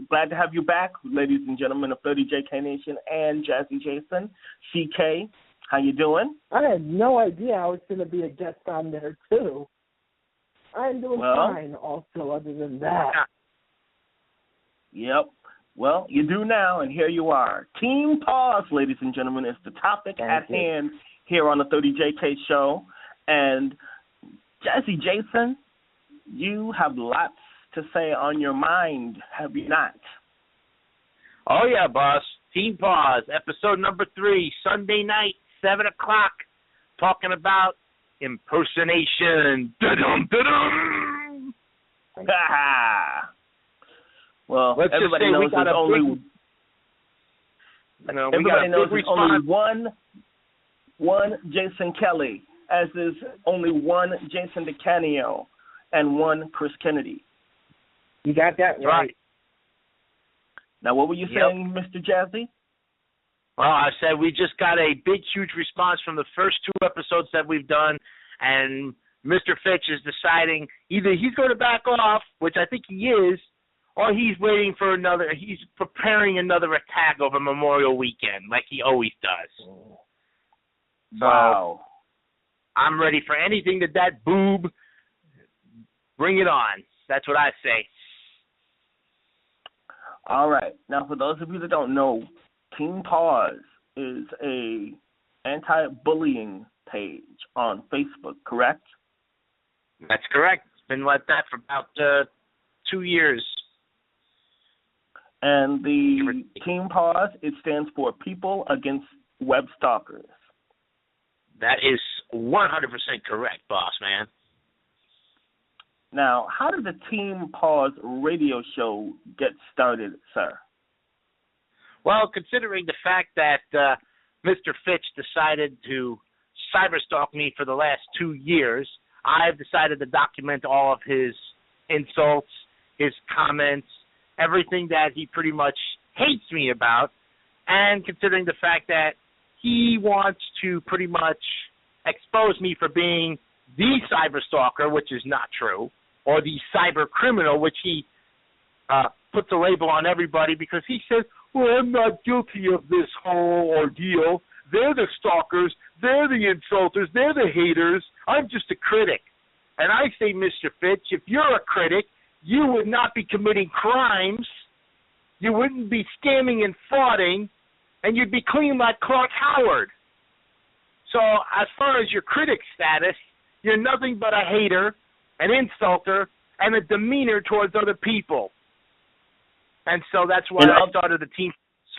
glad to have you back, ladies and gentlemen of 30JK Nation and Jazzy Jason. CK, how you doing? I had no idea I was going to be a guest on there, too. I'm doing fine also, other than that. Yep. Well, you do now, and here you are. Team P.A.W.S, ladies and gentlemen, is the topic at hand here on the 30JK show. And Jazzy Jason, you have lots to say on your mind, have you not? Oh, yeah, boss. Team P.A.W.S, episode number 3, Sunday night, 7 o'clock, talking about impersonation. Da-dum, da-dum. Well, let's everybody just say knows there's only everybody knows there's only one Jason Kelly, as is only one Jason Decanio and one Chris Kennedy. You got that right. Now, what were you saying, Mr. Jazzy? Well, I said we just got a big, huge response from the first 2 episodes that we've done, and Mr. Fitch is deciding either he's going to back off, which I think he is, or he's waiting for he's preparing another attack over Memorial Weekend, like he always does. Wow. So I'm ready for anything that boob, bring it on. That's what I say. All right. Now, for those of you that don't know, Team P.A.W.S is a anti-bullying page on Facebook, correct? That's correct. It's been like that for about 2 years. And the Team P.A.W.S, it stands for People Against Web Stalkers. That is 100% correct, boss man. Now, how did the Team P.A.W.S radio show get started, sir? Well, considering the fact that Mr. Fitch decided to cyberstalk me for the last 2 years, I've decided to document all of his insults, his comments, everything that he pretty much hates me about, and considering the fact that he wants to pretty much expose me for being the cyberstalker, which is not true, or the cyber criminal, which he puts a label on everybody because he says, well, I'm not guilty of this whole ordeal. They're the stalkers. They're the insulters. They're the haters. I'm just a critic. And I say, Mr. Fitch, if you're a critic, you would not be committing crimes. You wouldn't be scamming and frauding, and you'd be clean like Clark Howard. So as far as your critic status, you're nothing but a hater, an insulter, and a demeanor towards other people. And so that's why I started the Team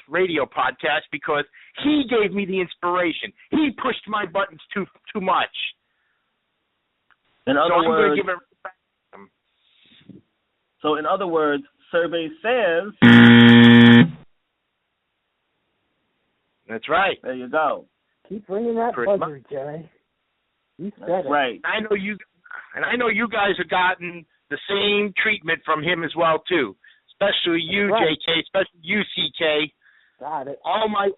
radio podcast, because he gave me the inspiration. He pushed my buttons too much. In other words, survey says. That's right. There you go. Keep bringing that buzzer, Jay. You said it. Right. I know you guys have gotten the same treatment from him as well too. Especially you, JK. Especially you, CK. Got it. All my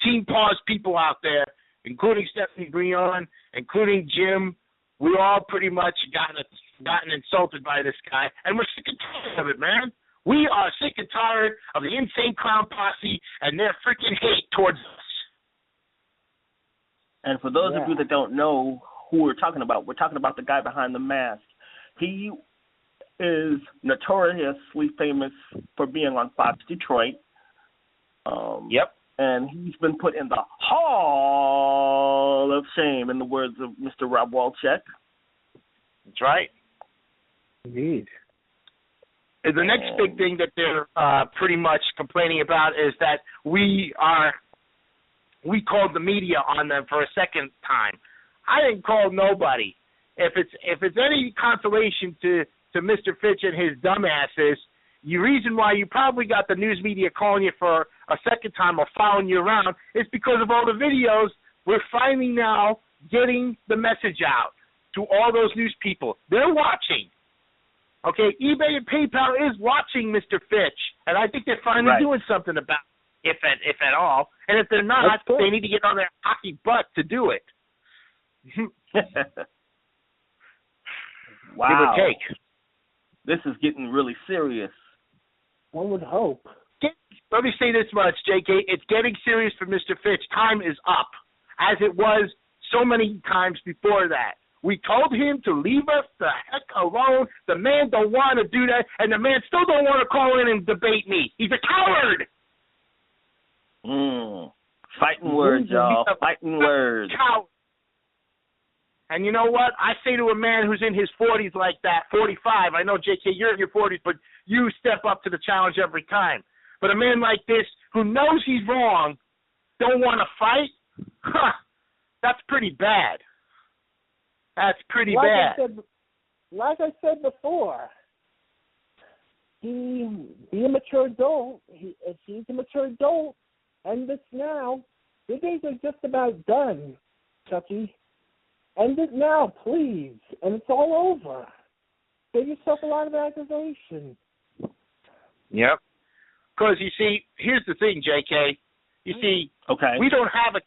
Team P.A.W.S people out there, including Stephanie Brion, including Jim. We all pretty much gotten insulted by this guy, and we're sick and tired of it, man. We are sick and tired of the insane clown posse and their freaking hate towards us. And for those of you that don't know who we're talking about the guy behind the mask. He is notoriously famous for being on Fox Detroit. Yep. And he's been put in the Hall of Shame, in the words of Mr. Rob Walchek. That's right. Indeed. The next big thing that they're pretty much complaining about is that we called the media on them for a second time. I didn't call nobody. If it's any consolation to Mr. Fitch and his dumbasses, the reason why you probably got the news media calling you for a second time or following you around is because of all the videos. We're finally now getting the message out to all those news people. They're watching. Okay, eBay and PayPal is watching Mr. Fitch, and I think they're finally doing something about it, if at all. And if they're not, they need to get on their hockey butt to do it. Wow. Give or take. This is getting really serious. One would hope. Let me say this much, JK. It's getting serious for Mr. Fitch. Time is up, as it was so many times before that. We told him to leave us the heck alone. The man don't want to do that, and the man still don't want to call in and debate me. He's a coward. Fighting words, y'all. Fighting words. Coward. And you know what? I say to a man who's in his 40s like that, 45, I know, JK, you're in your 40s, but you step up to the challenge every time. But a man like this who knows he's wrong, don't want to fight, that's pretty bad. That's pretty bad. Like I said before, be a mature adult. If he's a mature adult, end this now. Your days are just about done, Chucky. End it now, please. And it's all over. Give yourself a lot of aggravation. Yep. Because, you see, here's the thing, JK. You see, we don't have it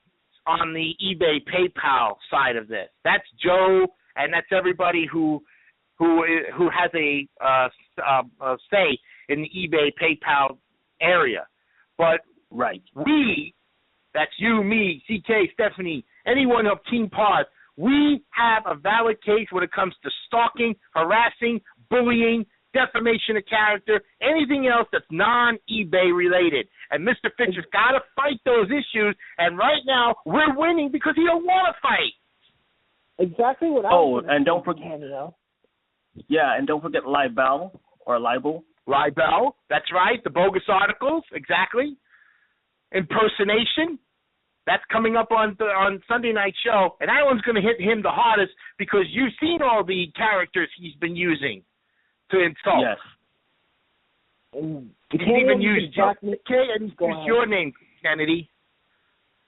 on the eBay PayPal side of this. That's Joe, and that's everybody who has a say in the eBay PayPal area. But we, that's you, me, CK, Stephanie, anyone of Team P.A.W.S, we have a valid case when it comes to stalking, harassing, bullying, defamation of character, anything else that's non-eBay related. And Mr. Fitch has got to fight those issues, and right now we're winning because he don't want to fight. Exactly what I was and don't forget, and don't forget libel or libel. Libel, that's right, the bogus articles, exactly. Impersonation, that's coming up on Sunday night show, and that one's going to hit him the hardest because you've seen all the characters he's been using to insult. Yes. And he's even used your name, Kennedy.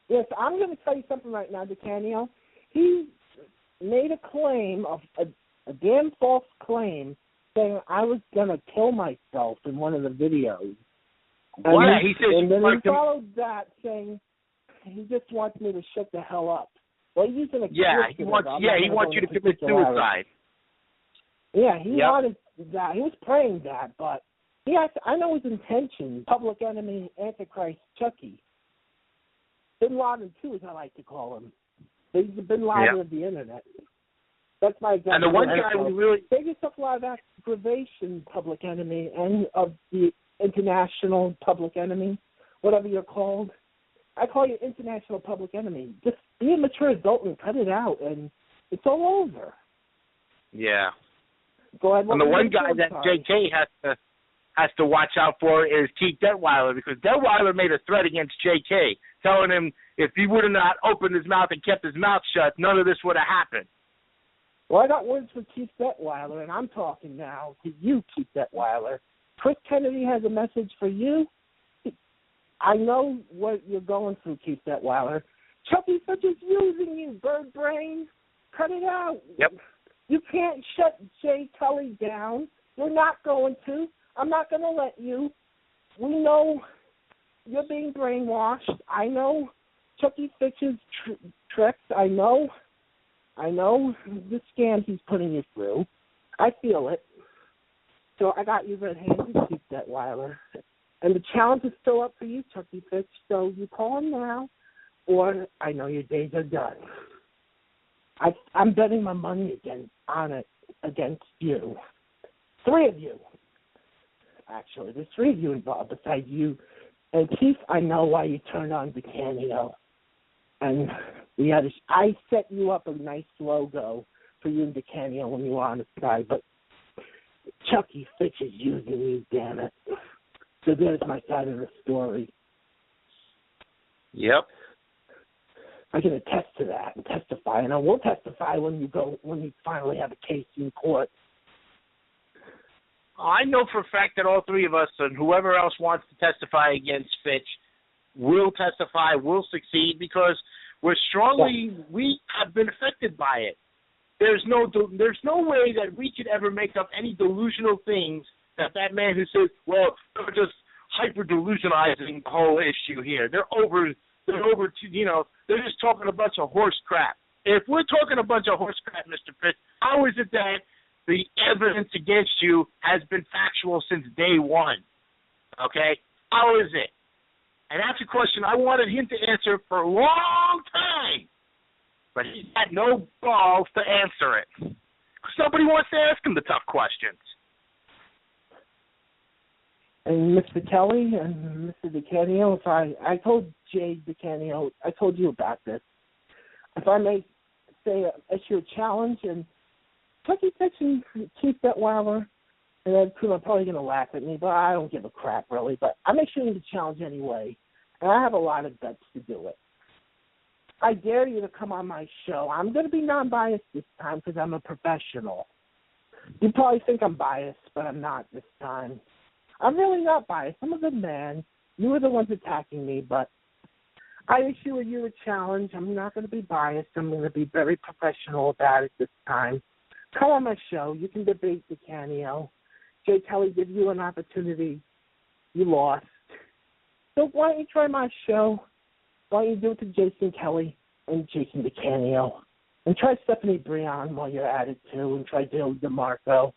Yes, I'm going to tell you something right now, Decanio. He made a claim, a damn false claim, saying I was going to kill myself in one of the videos. He said, and then he followed that saying he just wants me to shut the hell up. Well, he's using a he wants you to commit suicide. Yeah, he wanted that. He was praying that, but I know his intention. Public enemy, Antichrist, Chucky. Bin Laden, too, as I like to call him. He's the Bin Laden of the Internet. That's my example. And the one guy who really... Save yourself a lot of aggravation, public enemy, and of the international public enemy, whatever you're called. I call you international public enemy. Just be a mature adult and cut it out, and it's all over. Yeah. Go ahead. And the one guy that JK has to watch out for is Keith Detweiler, because Detweiler made a threat against JK, telling him if he would have not opened his mouth and kept his mouth shut, none of this would have happened. Well, I got words for Keith Detweiler, and I'm talking now to you, Keith Detweiler. Chris Kennedy has a message for you. I know what you're going through, Keith Detweiler. Chucky Fitch is using you, bird brain. Cut it out. Yep. You can't shut Jay Kelly down. You're not going to. I'm not going to let you. We know you're being brainwashed. I know Chucky Fitch's tricks. I know the scams he's putting you through. I feel it. So I got you red-handed, Keith Detweiler. And the challenge is still up for you, Chucky Fitch. So you call him now, or I know your days are done. I'm betting my money on it against you. 3 of you. Actually, there's 3 of you involved besides you. And Keith, I know why you turned on Decanio. And I set you up a nice logo for you and Decanio when you were on the sky, but Chucky Fitch is using you, damn it. So there's my side of the story. Yep. I can attest to that and testify, and I will testify when you finally have a case in court. I know for a fact that all 3 of us and whoever else wants to testify against Fitch will testify, will succeed, because we have been affected by it. There's no way that we could ever make up any delusional things that man who says, well, they're just hyper-delusionizing the whole issue here. They're just talking a bunch of horse crap. If we're talking a bunch of horse crap, Mr. Fitch, how is it that the evidence against you has been factual since day one? Okay? How is it? And that's a question I wanted him to answer for a long time. But he had no balls to answer it. Because nobody wants to ask him the tough questions. And Mr. Kelly and Mr. Decanio, if I told Jay Decanio, I told you about this. If I may say, issue a challenge, and Chucky Fitch and Keith Detweiler, and then I'm probably going to laugh at me, but I don't give a crap, really. But I'm issuing the challenge anyway, and I have a lot of guts to do it. I dare you to come on my show. I'm going to be non-biased this time because I'm a professional. You probably think I'm biased, but I'm not this time. I'm really not biased. I'm a good man. You were the ones attacking me, but I issue you a challenge. I'm not going to be biased. I'm going to be very professional about it this time. Come on my show. You can debate Decanio. Jay Kelly give you an opportunity. You lost. So why don't you try my show? Why don't you do it to Jason Kelly and Jason Decanio? And try Stephanie Breon while you're at it, too. And try Dale DeMarco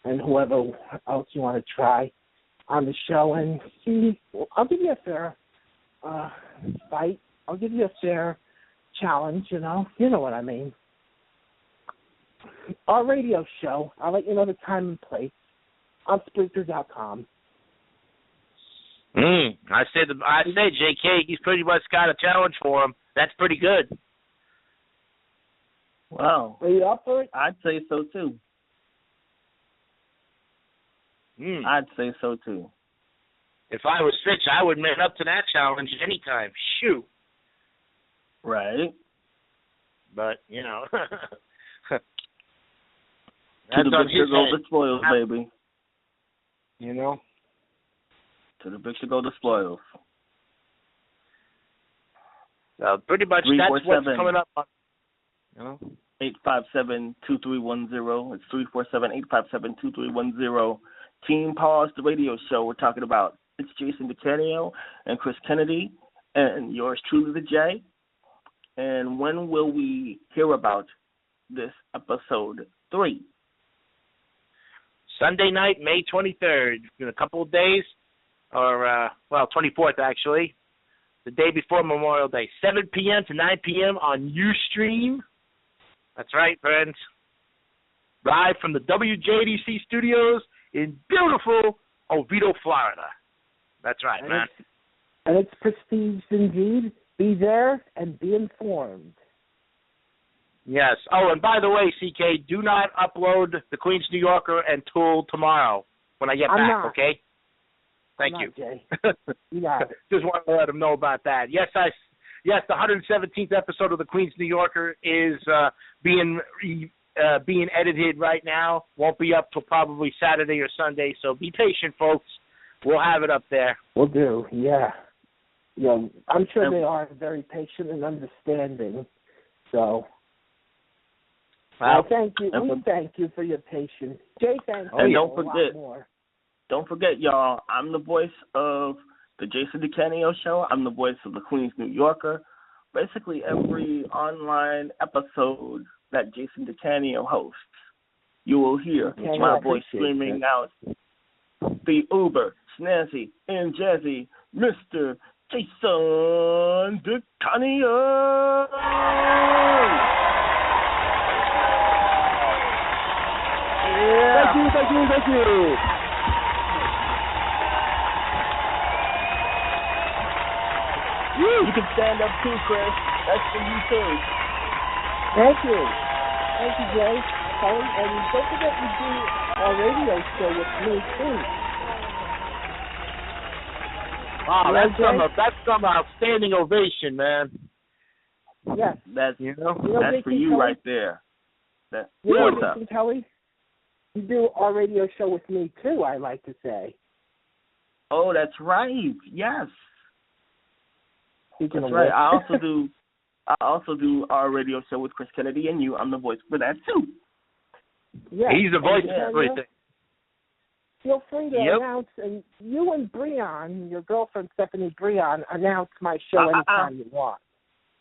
and whoever else you want to try on the show. And see, I'll give you a fair fight. I'll give you a fair challenge, you know. You know what I mean. Our radio show, I'll let you know the time and place on Spreaker.com. I say JK, he's pretty much got a challenge for him. That's pretty good. Wow. Are you up for it? I'd say so, too. I'd say so, too. If I was Fitch, I would man up to that challenge anytime. Shoot. Right. But, you know. To the victor go the spoils, baby. You know? To the victor go the spoils. Pretty much that's what's coming up. You know? 857-2310. It's 347-857-2310. Team P.A.W.S, the radio show. We're talking about it's Jason Decanio and Chris Kennedy and yours truly, the J. And when will we hear about this episode 3? Sunday night, May 23rd, in a couple of days, or, 24th, actually, the day before Memorial Day, 7 p.m. to 9 p.m. on Ustream. That's right, friends. Live from the WJDC studios in beautiful Oviedo, Florida. That's right, and man. And it's prestige indeed. Be there and be informed. Yes. Oh, and by the way, CK, do not upload the Queens New Yorker until tomorrow when I get back, okay? Thank you. Jay. You got it. Just wanted to let them know about that. Yes, the 117th episode of the Queens New Yorker is being edited right now. Won't be up till probably Saturday or Sunday, so be patient, folks. We'll have it up there. We'll do, yeah. Yeah, I'm sure they are very patient and understanding. So, thank you. We thank you for your patience. Jay, thank you. And don't forget, y'all, I'm the voice of the Jason Decanio Show. I'm the voice of the Queens New Yorker. Basically, every online episode that Jason Decanio hosts, you will hear my voice screaming out the uber, snazzy, and jazzy Mr. Jason Decanio. Yeah. Thank you. You can stand up too, Chris. That's for you too. Thank you, Jay. And don't forget you do our radio show with me too. Wow, that's some outstanding ovation, man. Yes, that's that's for you right there. Jason Kelly, you do our radio show with me too. I like to say. Oh, that's right. Yes. That's right. I also do our radio show with Chris Kennedy and you. I'm the voice for that too. Yeah. He's the voice for everything. Feel free to announce, and you and Breon, your girlfriend Stephanie Breon, announce my show anytime you want.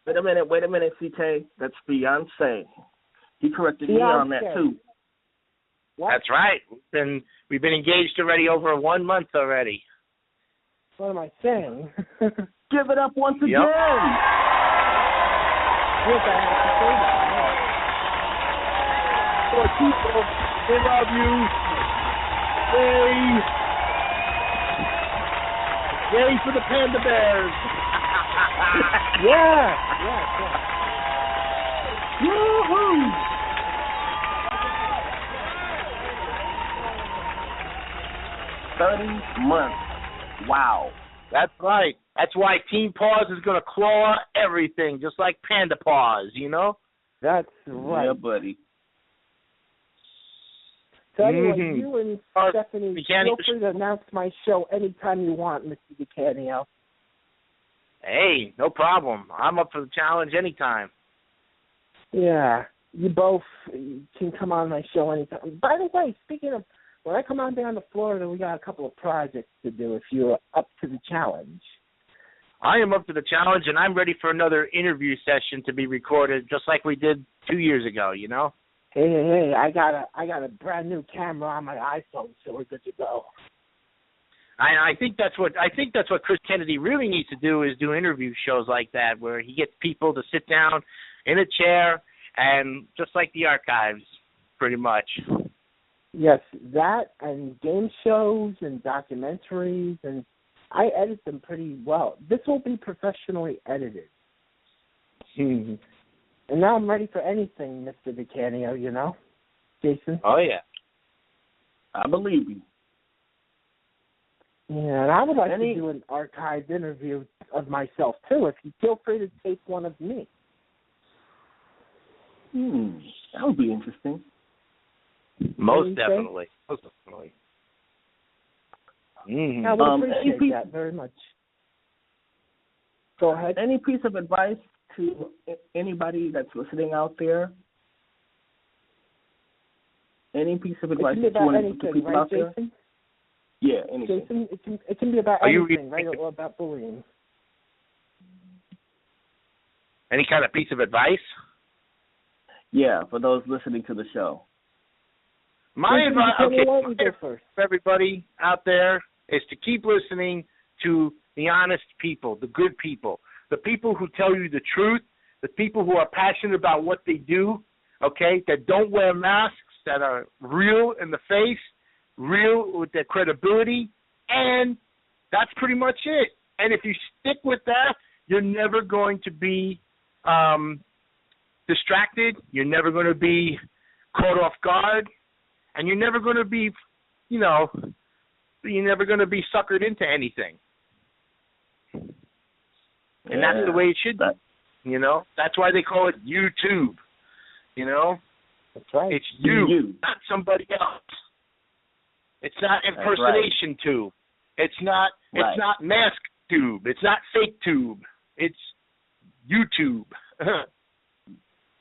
Wait a minute, CK. That's Beyonce. He corrected me on that too. What? That's right. We've been engaged already over 1 month already. What am I saying? Give it up once again. Yes, I have to say that. For people, we love you. Yay for the Panda Bears. Yeah. Woohoo! $30 months. Wow. That's right. That's why Team P.A.W.S is going to claw everything, just like Panda Paws, you know? That's right. Yeah, buddy. So anyway, you and Stephanie, Decanio, feel free to announce my show anytime you want, Mr. Decanio. Hey, no problem. I'm up for the challenge anytime. Yeah, you both can come on my show anytime. By the way, speaking of, when I come on down to Florida, we got a couple of projects to do if you're up to the challenge. I am up to the challenge, and I'm ready for another interview session to be recorded, just like we did 2 years ago, you know? Hey, I got a brand new camera on my iPhone, so we're good to go. I think that's what Chris Kennedy really needs to do, is do interview shows like that where he gets people to sit down in a chair and just like the archives, pretty much. Yes, that and game shows and documentaries, and I edit them pretty well. This will be professionally edited. And now I'm ready for anything, Mr. Decanio, you know? Jason? Oh, yeah. I believe you. Yeah, and I would like to do an archived interview of myself, too, if you feel free to tape one of me. That would be interesting. Most definitely. Most definitely. I would appreciate that very much. Go ahead. Any piece of advice to anybody that's listening out there? Any piece of advice that you want to people out there? Jason? Yeah, anything. Jason, it can be about anything, right, or about bullying. Any kind of piece of advice? Yeah, for those listening to the show. My advice, for everybody out there, is to keep listening to the honest people, the good people, the people who tell you the truth, the people who are passionate about what they do, okay, that don't wear masks, that are real in the face, real with their credibility, and that's pretty much it. And if you stick with that, you're never going to be distracted, you're never going to be caught off guard, and you're never going to be, you're never going to be suckered into anything. And that's the way it should be, That's why they call it YouTube, That's right. It's you, not somebody else. It's not impersonation tube. It's not mask tube. It's not fake tube. It's YouTube.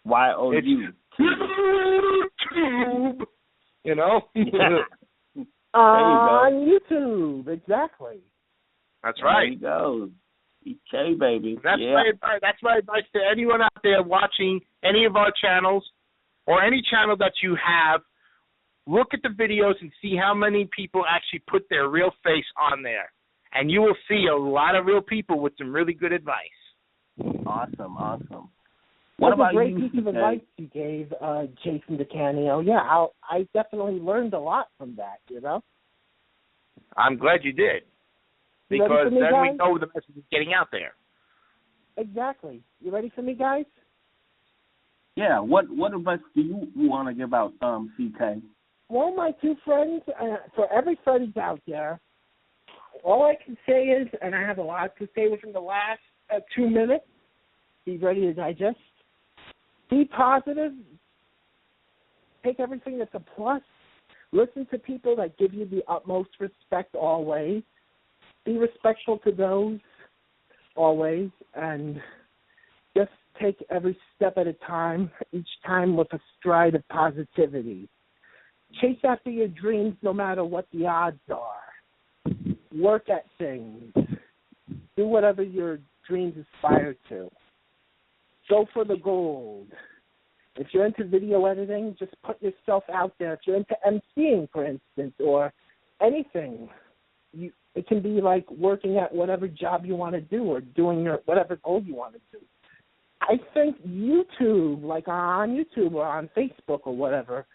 Y-O-U. YouTube. On YouTube, exactly. That's right. There you go. EK, baby. That's my advice to anyone out there watching any of our channels or any channel that you have. Look at the videos and see how many people actually put their real face on there. And you will see a lot of real people with some really good advice. Awesome. What about a great piece of advice you gave, Jason Decanio. Yeah, I definitely learned a lot from that, I'm glad you did. Because then we know the message is getting out there. Exactly. You ready for me, guys? Yeah. What advice do you want to give out, CK? Well, my two friends, for every friend out there, all I can say is, and I have a lot to say within the last 2 minutes, be ready to digest. Be positive. Take everything that's a plus. Listen to people that give you the utmost respect always. Be respectful to those always. And just take every step at a time, each time with a stride of positivity. Chase after your dreams no matter what the odds are. Work at things. Do whatever your dreams aspire to. Go for the gold. If you're into video editing, just put yourself out there. If you're into emceeing, for instance, or anything, It can be like working at whatever job you want to do or doing whatever goal you want to do. I think YouTube, like on YouTube or on Facebook or whatever,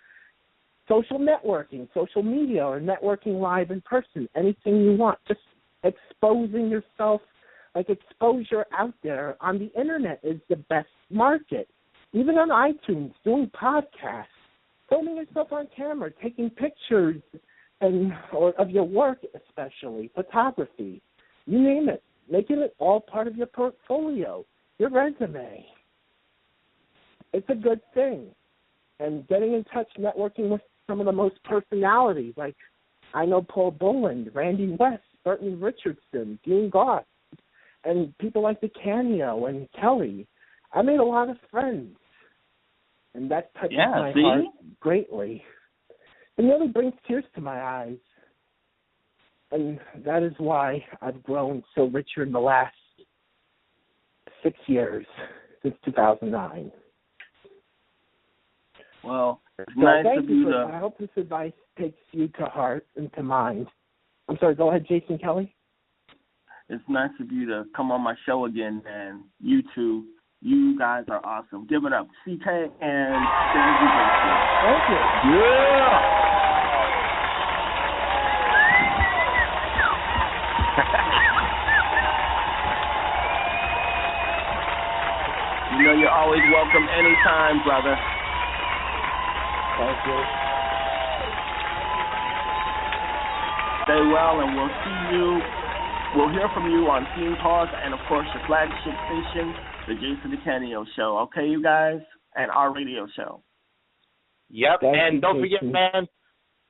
social networking, social media, or networking live in person, anything you want, just exposing yourself, like exposure out there on the internet is the best market. Even on iTunes, doing podcasts, filming yourself on camera, taking pictures or of your work, especially photography, you name it, making it all part of your portfolio, your resume. It's a good thing. And getting in touch, networking with some of the most personalities, like I know Paul Boland, Randy West, Burton Richardson, Dean Goss, and people like Decanio and Kelly. I made a lot of friends, and that touches my heart greatly. It really brings tears to my eyes, and that is why I've grown so richer in the last 6 years, since 2009. Well, it's nice of you to... I hope this advice takes you to heart and to mind. I'm sorry, go ahead, Jason Kelly. It's nice of you to come on my show again, man. You two, you guys are awesome. Give it up. CK and Thank you. Yeah! You know you're always welcome anytime, brother. Thank you. Stay well, and we'll see you. We'll hear from you on Team P.A.W.S. and, of course, your flagship station, the Jason Decanio Show. Okay, you guys? And our radio show. Yep, and don't forget, man,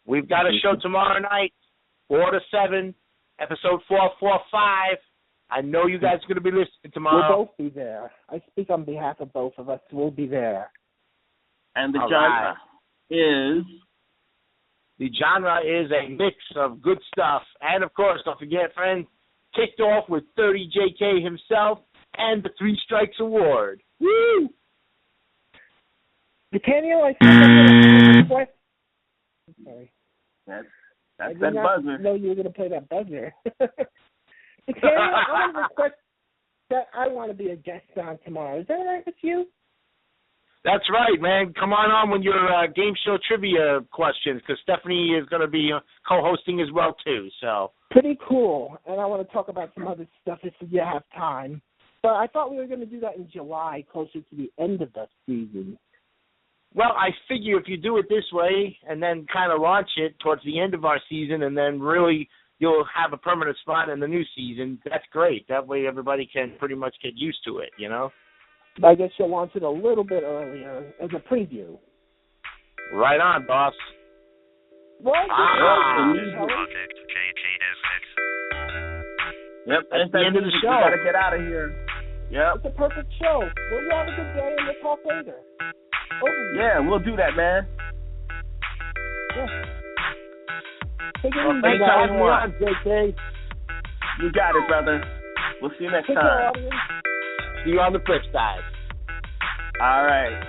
we've got a show tomorrow night, 4 to 7, episode 445. I know you guys are going to be listening tomorrow. We'll both be there. I speak on behalf of both of us. We'll be there. And the genre is? The genre is a mix of good stuff. And, of course, don't forget, friends, kicked off with 30 JK himself and the 3 Strikes Award. Woo! Decanio, I think I'm going to sorry. That's that buzzer. I know you were going to play that buzzer. Decanio, I want to request that I want to be a guest on tomorrow. Is that all right with you? That's right, man. Come on with your game show trivia questions, because Stephanie is going to be co-hosting as well, too. So pretty cool. And I want to talk about some other stuff if you have time. But I thought we were going to do that in July, closer to the end of the season. Well, I figure if you do it this way and then kind of launch it towards the end of our season, and then really you'll have a permanent spot in the new season, that's great. That way everybody can pretty much get used to it, you know? I guess you'll launch it a little bit earlier as a preview. Right on, boss. Well, Project Yep, that's the end of the show. We got to get out of here. Yep. It's a perfect show. Well, you have a good day, and we'll talk later. Yeah, we'll do that, man. Yeah. Take it Well, easy, thanks for having me on, JK. You got it, brother. We'll see you next Take time. care, audience. See you on the flip side. All right.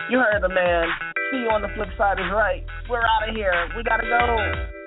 You heard the man. See you on the flip side is right. We're out of here. We got to go.